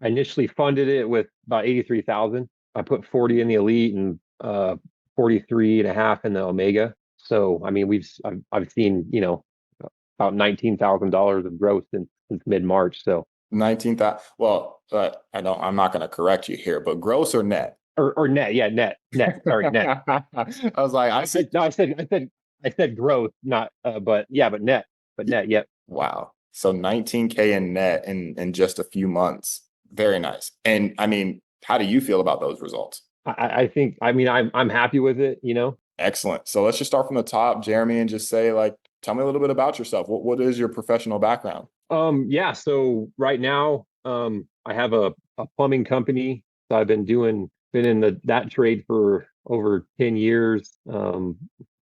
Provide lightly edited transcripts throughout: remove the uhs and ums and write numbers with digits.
I initially funded it with about 83,000. I put 40 in the elite and 43 and a half in the omega. So I mean, I've seen, about $19,000 of growth since mid-March. So 19,000. Well, I'm not going to correct you here, but gross or net? or net, yeah, net. Sorry, net. I was like, I said, No, I said growth, not but yeah, but net, yep. wow. So 19K in net in just a few months. Very nice. And I mean, how do you feel about those results? I think I mean I'm happy with it. Excellent. So let's just start from the top, Jeremy, and just say, like, tell me a little bit about yourself. What is your professional background? Yeah, so right now, I have a plumbing company. So I've been in that trade for over 10 years, probably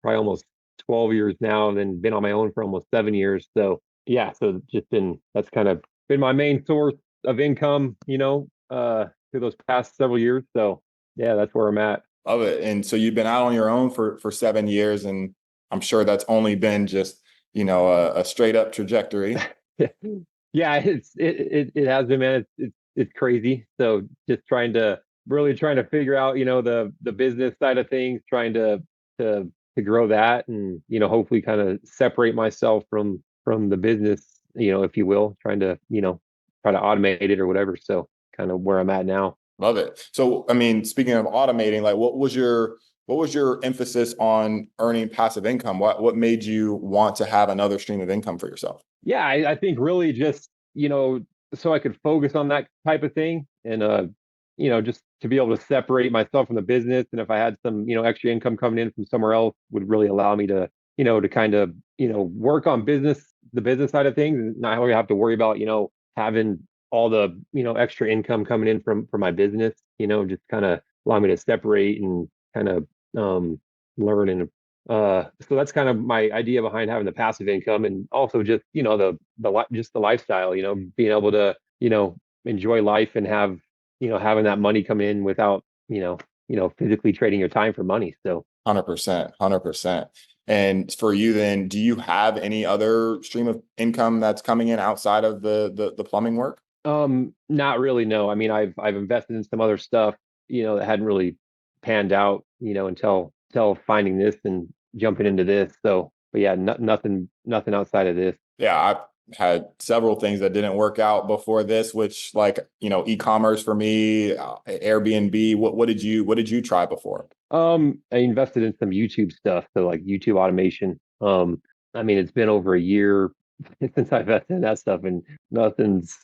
almost 12 years now, and then been on my own for almost 7 years. So yeah, so just that's kind of been my main source of income, through those past several years. So yeah, that's where I'm at. Love it. And so you've been out on your own for 7 years, and I'm sure that's only been just, a straight up trajectory. Yeah, it has been, man. It's crazy. So just trying to figure out, the business side of things, trying to grow that, and hopefully kind of separate myself from the business, if you will, try to automate it or whatever. So kind of where I'm at now. Love it. So, I mean, speaking of automating, like, what was your emphasis on earning passive income? What made you want to have another stream of income for yourself? Yeah, I think really just, so I could focus on that type of thing, and just to be able to separate myself from the business. And if I had some, extra income coming in from somewhere else, would really allow me to, to kind of, work on the business side of things, and not only have to worry about, having all the, extra income coming in from my business, just kind of allow me to separate and kind of learn. And so that's kind of my idea behind having the passive income, and also just, just the lifestyle, being able to, enjoy life and have, having that money come in without, physically trading your time for money. So 100%, 100%. And for you then, do you have any other stream of income that's coming in outside of the plumbing work? not really, no. I mean, I've invested in some other stuff, that hadn't really panned out, until finding this and jumping into this. So, but yeah, nothing outside of this. Yeah, I've had several things that didn't work out before this, which, like, e-commerce for me, Airbnb. What did you try before? I invested in some YouTube stuff, so like YouTube automation. I mean, it's been over a year since I invested in that stuff, and nothing's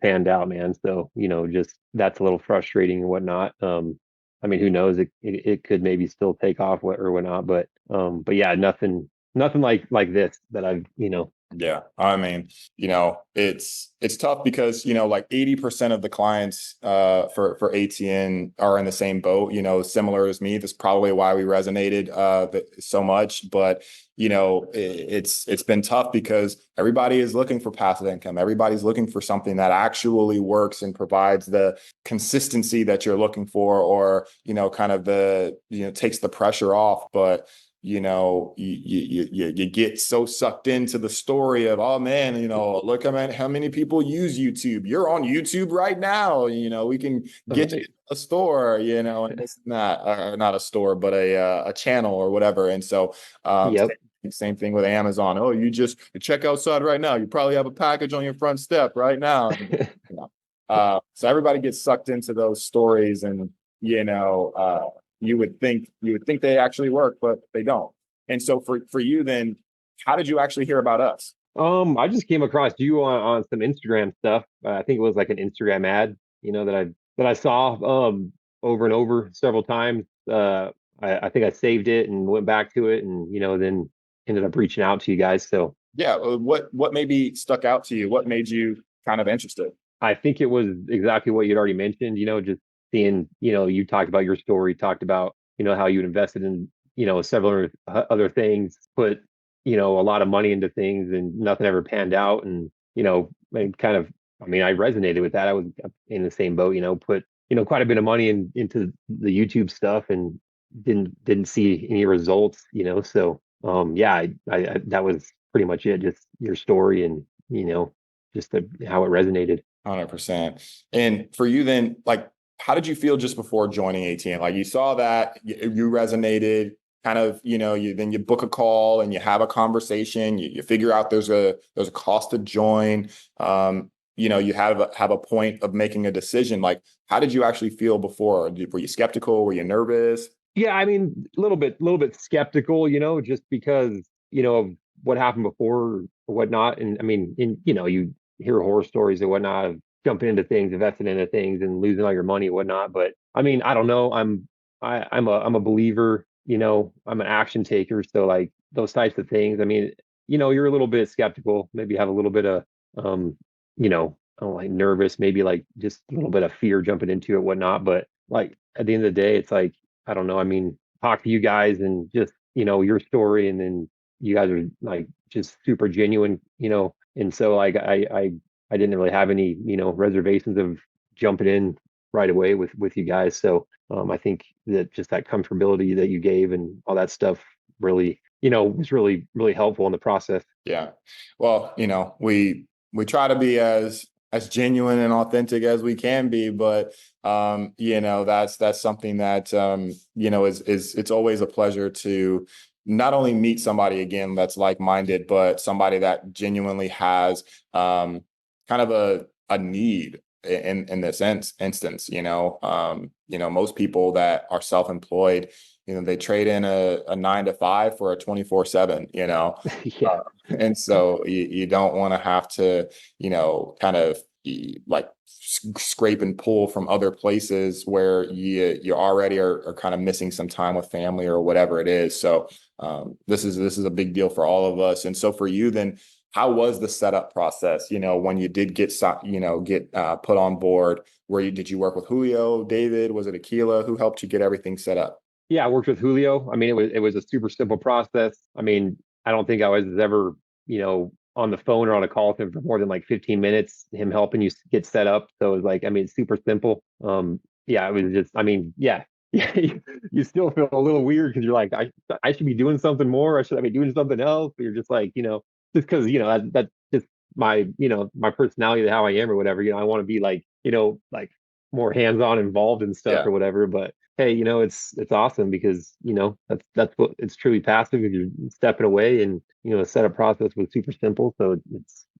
panned out, man. So, just that's a little frustrating and whatnot. I mean, who knows? It could maybe still take off or whatnot, but yeah, nothing like this that I've. Yeah, I mean, it's tough because, like 80% of the clients for ATN are in the same boat, similar as me. That's probably why we resonated so much. But, it's been tough because everybody is looking for passive income. Everybody's looking for something that actually works and provides the consistency that you're looking for, or, kind of takes the pressure off. But you get so sucked into the story of, oh man, look how many people use YouTube. You're on YouTube right now. We can get you a store, and it's not a store, but a channel or whatever. And so, Yep. same thing with Amazon. Oh, you check outside right now. You probably have a package on your front step right now. So everybody gets sucked into those stories, and you would think they actually work, but they don't. And so for you then, how did you actually hear about us? I just came across you on some Instagram stuff. I think it was like an Instagram ad, that I saw over and over several times. I think I saved it and went back to it, and then ended up reaching out to you guys. So Yeah, what maybe stuck out to you? What made you kind of interested? I think it was exactly what you'd already mentioned. Just seeing, you talked about your story, talked about, how you invested in, several other things, put, a lot of money into things, and nothing ever panned out. And kind of, I mean, I resonated with that. I was in the same boat, put, quite a bit of money into the YouTube stuff, and didn't see any results, So, yeah, that was pretty much it. Just your story, and, just how it resonated. 100%. And for you then, like, how did you feel just before joining ATN? Like you saw that you resonated, kind of, you book a call and you have a conversation, you figure out there's a cost to join. You have a point of making a decision. Like, how did you actually feel before? Were you skeptical? Were you nervous? Yeah, I mean, a little bit skeptical, just because, of what happened before or whatnot. And I mean, you hear horror stories and whatnot of jumping into things, investing into things and losing all your money and whatnot. But I mean, I don't know. I'm a believer, I'm an action taker. So like those types of things, I mean, you're a little bit skeptical, maybe have a little bit of I don't like nervous, maybe like just a little bit of fear jumping into it, whatnot. But like at the end of the day, it's like, I don't know. I mean, talk to you guys and just, your story. And then you guys are like just super genuine, and so like I didn't really have any, reservations of jumping in right away with you guys. So I think that just that comfortability that you gave and all that stuff really, was really, really helpful in the process. Yeah. Well, we try to be as genuine and authentic as we can be, but that's something that is it's always a pleasure to not only meet somebody again that's like-minded, but somebody that genuinely has kind of a need in this instance. Most people that are self-employed, they trade in a 9 to 5 for a 24/7, Yeah. and so you don't want to have to, kind of like scrape and pull from other places where you already are kind of missing some time with family or whatever it is. So this is a big deal for all of us. And so for you then, how was the setup process? When you did get put on board, did you work with Julio, David? Was it Aquila? Who helped you get everything set up? Yeah, I worked with Julio. I mean, it was a super simple process. I mean, I don't think I was ever, on the phone or on a call with him for more than like 15 minutes, him helping you get set up. So it was like, I mean, it's super simple. Yeah, it was just, I mean, yeah, yeah, you still feel a little weird because you're like, I should be doing something more. Or should I be doing something else? But you're just like, just because, that's just my personality, how I am or whatever. I want to be like more hands-on involved and stuff Yeah. or whatever. But hey, it's awesome because that's what it's truly passive if you're stepping away, and the setup process was super simple. So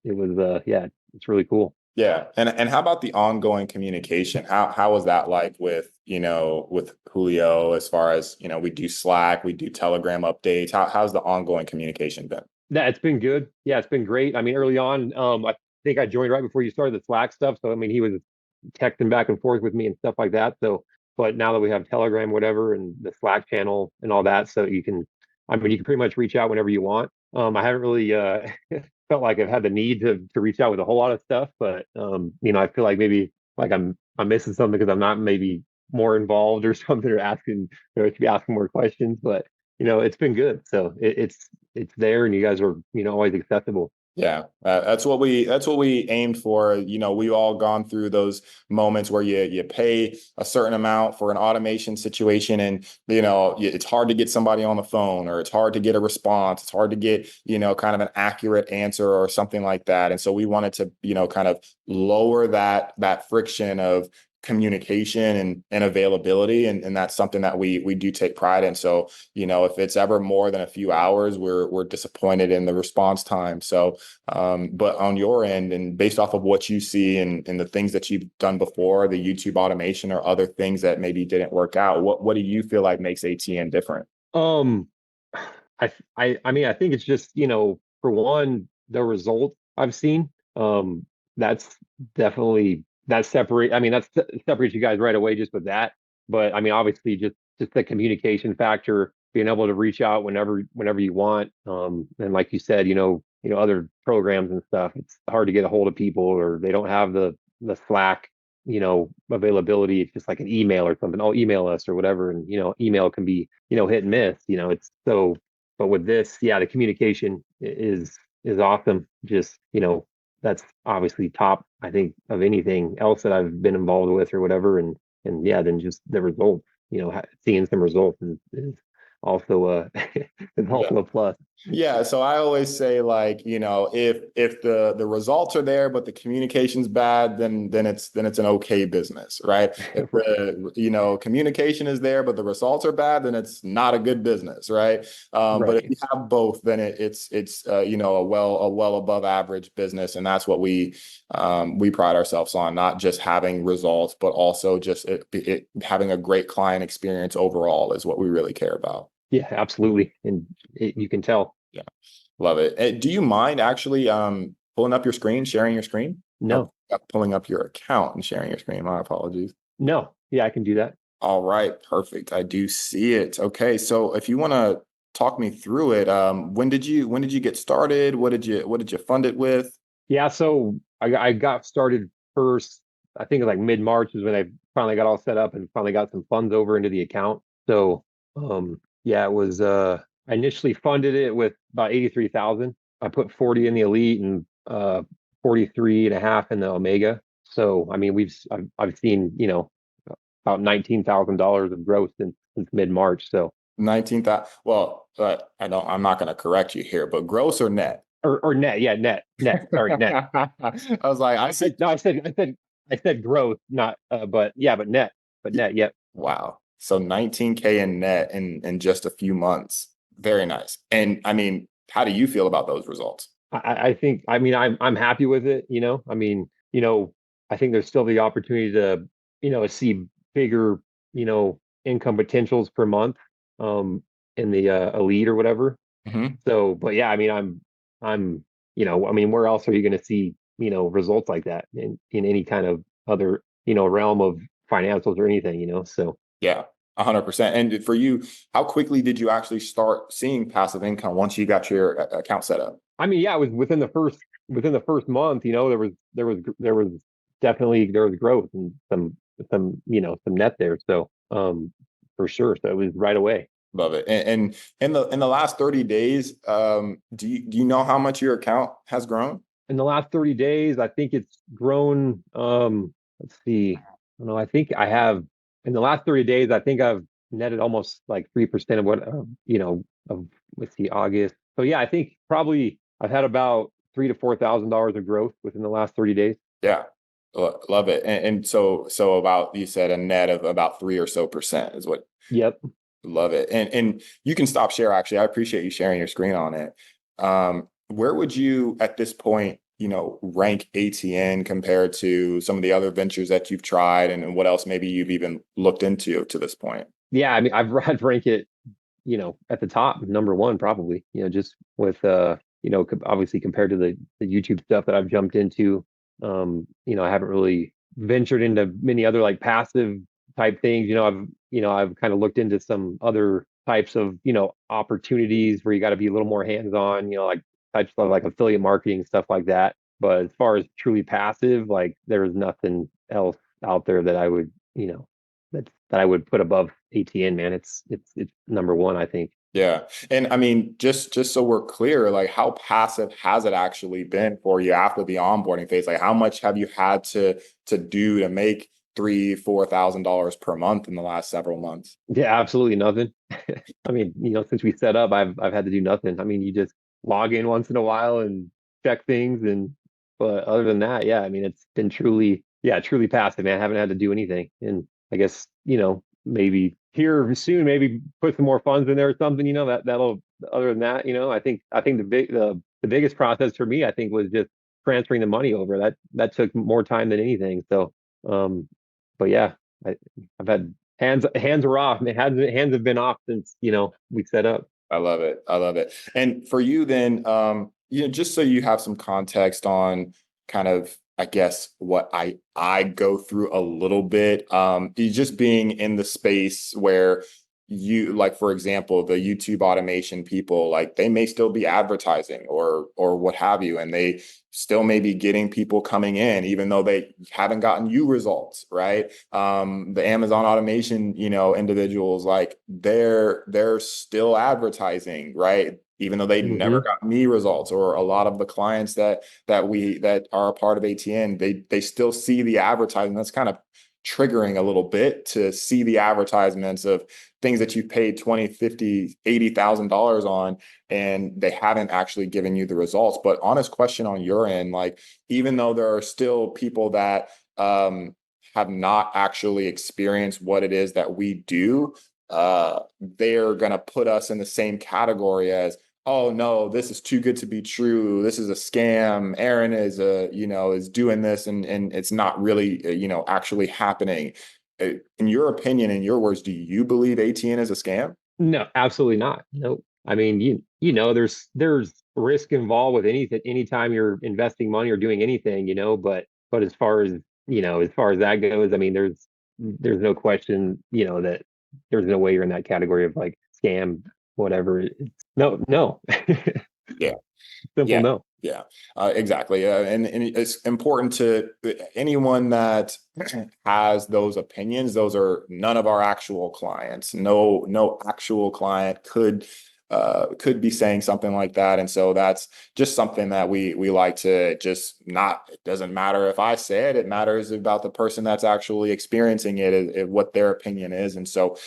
it was yeah, it's really cool. Yeah. And how about the ongoing communication? How was that like with Julio, as far as, we do Slack, we do Telegram updates. How's the ongoing communication been? Yeah, it's been good. Yeah, it's been great. I mean, early on, I think I joined right before you started the Slack stuff. So I mean, he was texting back and forth with me and stuff like that. So, but now that we have Telegram, whatever, and the Slack channel and all that, so I mean, you can pretty much reach out whenever you want. I haven't really felt like I've had the need to reach out with a whole lot of stuff, but I feel like maybe like I'm missing something because I'm not maybe more involved or something, or asking, to be asking more questions. But it's been good. So it's there, and you guys are always accessible. Yeah, that's what we aimed for. We've all gone through those moments where you pay a certain amount for an automation situation, and it's hard to get somebody on the phone, or it's hard to get a response. It's hard to get kind of an accurate answer or something like that. And so we wanted to kind of lower that friction of communication and availability, and that's something that we do take pride in. So if it's ever more than a few hours, we're disappointed in the response time. So but on your end, and based off of what you see and the things that you've done before, the YouTube automation or other things that maybe didn't work out, what do you feel like makes ATN different? Um, I mean, I think it's just, for one, the result I've seen. That's definitely that separate. I mean, that's separates you guys right away just with that. But I mean, obviously, just the communication factor, being able to reach out whenever you want. And like you said, other programs and stuff, it's hard to get a hold of people, or they don't have the Slack, availability. It's just like an email or something. Oh, email us or whatever. And email can be, hit and miss. It's so. But with this, yeah, the communication is awesome. Just that's obviously top, I think, of anything else that I've been involved with or whatever. And yeah, then just the results, seeing some results is also is Yeah. also a plus. Yeah, so I always say like, if the results are there but the communication's bad, then it's an okay business, right? If Right. the communication is there but the results are bad, then it's not a good business, right? But if Right. you have both, then it's a well above average business, and that's what we pride ourselves on, not just having results, but also just it having a great client experience overall is what we really care about. Yeah, absolutely. And you can tell. Yeah. Love it. Do you mind actually pulling up your screen, sharing your screen? Oh, No, pulling up your account and sharing your screen. My apologies. no. Yeah, I can do that. All right, perfect. I do see it. Okay, so if you want to talk me through it, when did you get started? What did you fund it with? Yeah, so I got started first. I think like mid-March is when I finally got all set up and finally got some funds over into the account. So yeah, it was I initially funded it with about 83,000. I put 40 in the elite and 43 and a half in the Omega. So I mean I've seen, about $19,000 of growth since mid-March. So 19th. Well, I'm not going to correct you here, but gross or net? or net, yeah, net. Sorry, net. I was like, I see. No, I said growth, not but yeah, but net, yep. Wow. So 19K in net in just a few months. Very nice. And I mean, how do you feel about those results? I think I mean I'm happy with it, I mean, I think there's still the opportunity to, see bigger, income potentials per month in the elite or whatever. Hmm. So, but yeah, I mean I'm I mean, where else are you going to see, results like that in any kind of other, realm of financials or anything, so. Yeah, 100%. And for you, how quickly did you actually start seeing passive income once you got your account set up? I mean, yeah, it was within the first month, there was definitely there was growth and some net there. So for sure. So it was right away. Love it. And in the last 30 days, do you know how much your account has grown? In the last 30 days, I think it's grown. Let's see. I don't know. I think I have in the last 30 days, I think I've netted almost like 3% of what of let's see, August. So yeah, I think probably I've had about $3,000 to $4,000 of growth within the last 30 days. Yeah. Love it. And so about, you said a net of about 3% or so is what. Yep. Love it. And you can stop share, actually. I appreciate you sharing your screen on it. Where would you at this point, rank ATN compared to some of the other ventures that you've tried, and what else maybe you've even looked into to this point? Yeah, I mean, I'd rank it, at the top, number one, probably, just with, obviously compared to the YouTube stuff that I've jumped into. I haven't really ventured into many other like passive type things. I've kind of looked into some other types of, opportunities where you got to be a little more hands-on, like types of like affiliate marketing, stuff like that. But as far as truly passive, like there is nothing else out there that I would, that I would put above ATN, man. It's number one, I think. Yeah. And I mean, just so we're clear, like how passive has it actually been for you after the onboarding phase? Like how much have you had to do to make $3,000-$4,000 per month in the last several months? Yeah, absolutely nothing. I mean, since we set up, I've had to do nothing. I mean, you just log in once in a while and check things, but other than that, yeah, I mean, it's been truly, yeah, truly passive, man. I haven't had to do anything. And I guess, maybe here soon, maybe put some more funds in there or something, that'll, other than that, I think the biggest process for me, I think, was just transferring the money over. That took more time than anything. So, um, but yeah, I've had hands are off. Man, hands have been off since, we set up. I love it. I love it. And for you then, just so you have some context on kind of, I guess, what I go through a little bit, you just being in the space where you, like, for example, the YouTube automation people, like they may still be advertising or what have you, and they still may be getting people coming in, even though they haven't gotten you results, right? The Amazon automation, individuals, like they're still advertising, right? Even though they never Hmm. got me results, or a lot of the clients that are a part of ATN, they still see the advertising. That's kind of triggering a little bit to see the advertisements of things that you've paid 20, 50, $80,000 on, and they haven't actually given you the results. But honest question on your end, like, even though there are still people that have not actually experienced what it is that we do, they're going to put us in the same category as, oh no, this is too good to be true. This is a scam. Aaron is is doing this, and it's not really, actually happening. In your opinion, in your words, do you believe ATN is a scam? No, absolutely not. No. I mean, there's risk involved with anything anytime you're investing money or doing anything, but as far as that goes, I mean, there's no question, that there's no way you're in that category of like scam, whatever. No, no. Yeah. Simple Yeah, no. yeah, exactly. And it's important to anyone that has those opinions. Those are none of our actual clients. No actual client could be saying something like that. And so that's just something that we like to just not. It doesn't matter if I say it. It matters about the person that's actually experiencing it, what their opinion is. And so,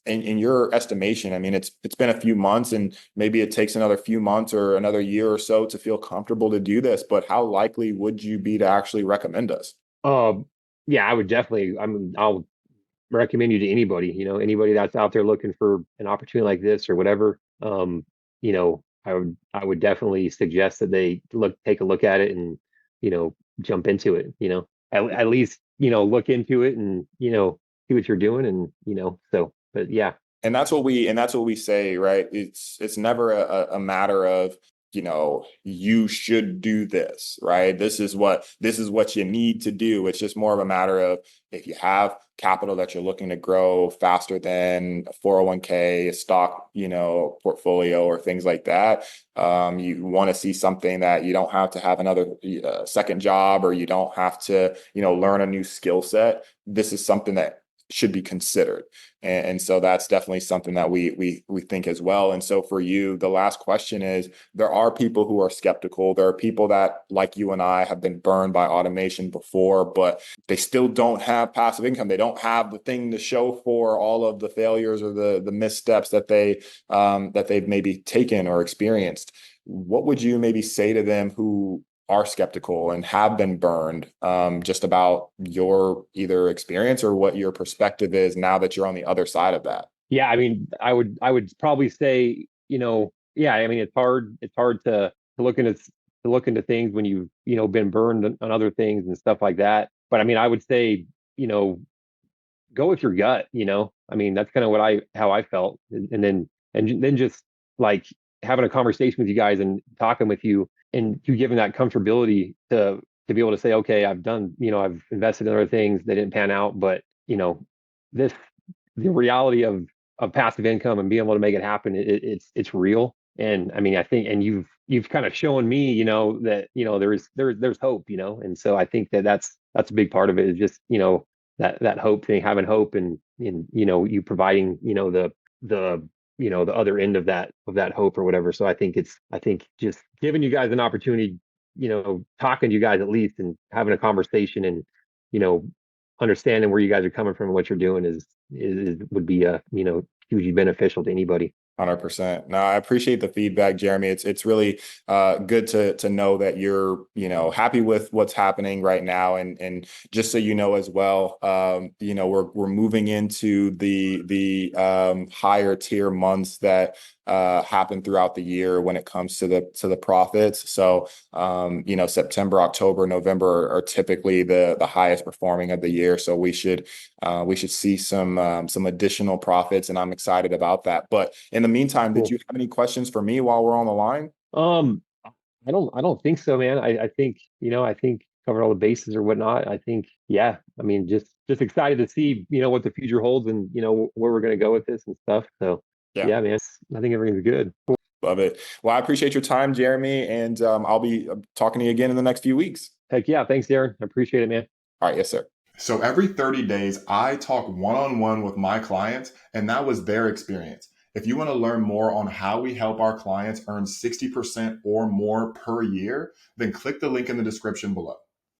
in your estimation, I mean, it's been a few months, and maybe it takes another few months or another year or so to feel comfortable to do this, but how likely would you be to actually recommend us? Um, yeah, I would definitely. I'll recommend you to anybody, anybody that's out there looking for an opportunity like this or whatever. I would definitely suggest that they take a look at it and, jump into it, at least, look into it and, see what you're doing and, but yeah. And that's what we say, right? It's never a matter of, you should do this, right? This is what you need to do. It's just more of a matter of, if you have capital that you're looking to grow faster than a 401k, a stock, portfolio or things like that. You want to see something that you don't have to have another second job, or you don't have to, learn a new skill set. This is something that should be considered. And so that's definitely something that we think as well. And so for you, the last question is, there are people who are skeptical. There are people that, like you and I, have been burned by automation before, but they still don't have passive income. They don't have the thing to show for all of the failures or the missteps that they've maybe taken or experienced. What would you maybe say to them who are skeptical and have been burned, just about your either experience or what your perspective is now that you're on the other side of that? Yeah, I mean, I would probably say, yeah, I mean, it's hard to look into things when you've, been burned on other things and stuff like that. But I mean, I would say, you know, go with your gut, I mean, that's kind of how I felt. And then just like having a conversation with you guys and talking with you, and you giving that comfortability to be able to say, okay, I've invested in other things that didn't pan out, but this the reality of passive income and being able to make it happen, it's real. And I mean, I think, and you've kind of shown me, that there's hope, and so I think that's a big part of it, is just that hope thing, having hope, and you providing the other end of that hope or whatever. So I think just giving you guys an opportunity, talking to you guys at least, and having a conversation, and you know understanding where you guys are coming from and what you're doing would be hugely beneficial to anybody. 100%. No, I appreciate the feedback, Jeremy. It's really good to know that you're happy with what's happening right now, and just so you know as well, we're moving into the higher tier months that happen throughout the year when it comes to the profits. So September, October, November are typically the highest performing of the year. So we should see some additional profits, and I'm excited about that. But in the meantime, did Cool. you have any questions for me while we're on the line? Um, I don't think so, man. I think covered all the bases or whatnot. I think, yeah. I mean, just excited to see, what the future holds, and where we're gonna go with this and stuff. So Yeah, yeah, man. I think everything's good. love it. Well, I appreciate your time, Jeremy, and I'll be talking to you again in the next few weeks. Heck yeah, thanks, Darren. I appreciate it, man. All right, yes, sir. So every 30 days, I talk one-on-one with my clients, and that was their experience. If you want to learn more on how we help our clients earn 60% or more per year, then click the link in the description below.